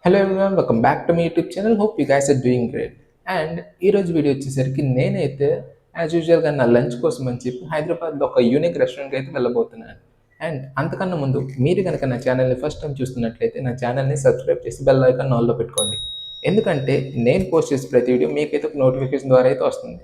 Hello everyone, welcome back to my YouTube channel. Hope you guys are doing great. And ఈరోజు video వచ్చేసరికి నేనైతే as యూజువల్గా నా lunch కోసం అని చెప్పి హైదరాబాద్లో ఒక యూనిక్ రెస్టారెంట్కి అయితే వెళ్ళబోతున్నాను. అండ్ అంతకన్నా ముందు మీరు కనుక నా ఛానల్ని ఫస్ట్ టైం చూస్తున్నట్లయితే నా ఛానల్ని సబ్స్క్రైబ్ చేసి బెల్ ఐకాన్ ఆన్లో పెట్టుకోండి. ఎందుకంటే నేను పోస్ట్ చేసే ప్రతి వీడియో మీకైతే ఒక నోటిఫికేషన్ ద్వారా అయితే వస్తుంది.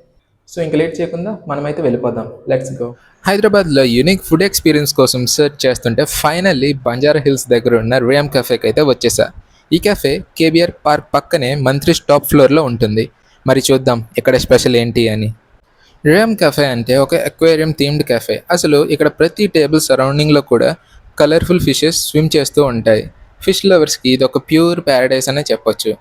సో ఇంక లేట్ చేయకుండా మనమైతే వెళ్ళిపోదాం. Let's go. హైదరాబాద్లో యూనిక్ ఫుడ్ ఎక్స్పీరియన్స్ కోసం సెర్చ్ చేస్తుంటే ఫైనల్లీ బంజారా హిల్స్ దగ్గర ఉన్న రియామ్ కెఫేకి అయితే వచ్చేసా. ఈ కెఫే కేబిఆర్ పార్క్ పక్కనే మంత్రి టాప్ ఫ్లోర్లో ఉంటుంది. మరి చూద్దాం ఇక్కడ స్పెషల్ ఏంటి అని. రియామ్ కెఫే అంటే ఒక అక్వేరియం థీమ్డ్ కెఫే. అసలు ఇక్కడ ప్రతి టేబుల్ సరౌండింగ్లో కూడా కలర్ఫుల్ ఫిషెస్ స్విమ్ చేస్తూ ఉంటాయి. ఫిష్ లవర్స్కి ఇది ఒక ప్యూర్ ప్యారడైస్ అనే చెప్పొచ్చు.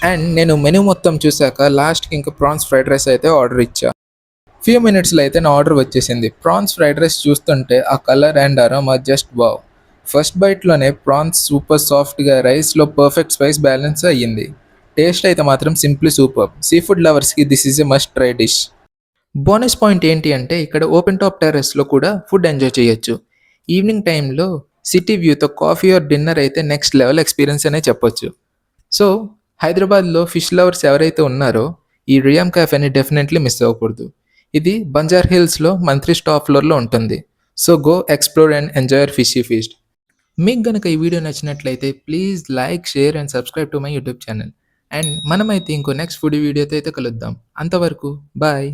అండ్ నేను మెనూ మొత్తం చూశాక లాస్ట్కి ఇంకా ప్రాన్స్ ఫ్రైడ్ రైస్ అయితే ఆర్డర్ ఇచ్చా. ఫ్యూ మినిట్స్లో అయితే నా ఆర్డర్ వచ్చేసింది. ప్రాన్స్ ఫ్రైడ్ రైస్ చూస్తుంటే ఆ colour and aroma just wow. First బైట్లోనే ప్రాన్స్ సూపర్ సాఫ్ట్గా రైస్లో పర్ఫెక్ట్ స్పైస్ బ్యాలెన్స్ అయ్యింది. టేస్ట్ అయితే మాత్రం సింప్లీ సూపర్. సీ ఫుడ్ లవర్స్కి this is a must try dish. Bonus point ఏంటి అంటే ఇక్కడ ఓపెన్ టాప్ టెర్రస్లో కూడా ఫుడ్ ఎంజాయ్ చేయొచ్చు. ఈవినింగ్ టైంలో సిటీ వ్యూతో కాఫీ ఆర్ డిన్నర్ అయితే నెక్స్ట్ లెవెల్ ఎక్స్పీరియన్స్ అనే చెప్పొచ్చు. సో హైదరాబాద్లో ఫిష్ లవర్స్ ఎవరైతే ఉన్నారో ఈ రియామ్ క్యాఫేని డెఫినెట్లీ మిస్ అవ్వకూడదు. ఇది బంజార్ హిల్స్లో మంత్రి టాప్ ఫ్లోర్లో ఉంటుంది. So go explore and enjoy fishy feast. మీకు గనక ఈ వీడియో నచ్చినట్లయితే please like, share and subscribe to my YouTube channel. And మనమైతే ఇంకో నెక్స్ట్ ఫుడ్ వీడియోతో అయితే కలుద్దాం. అంతవరకు బాయ్.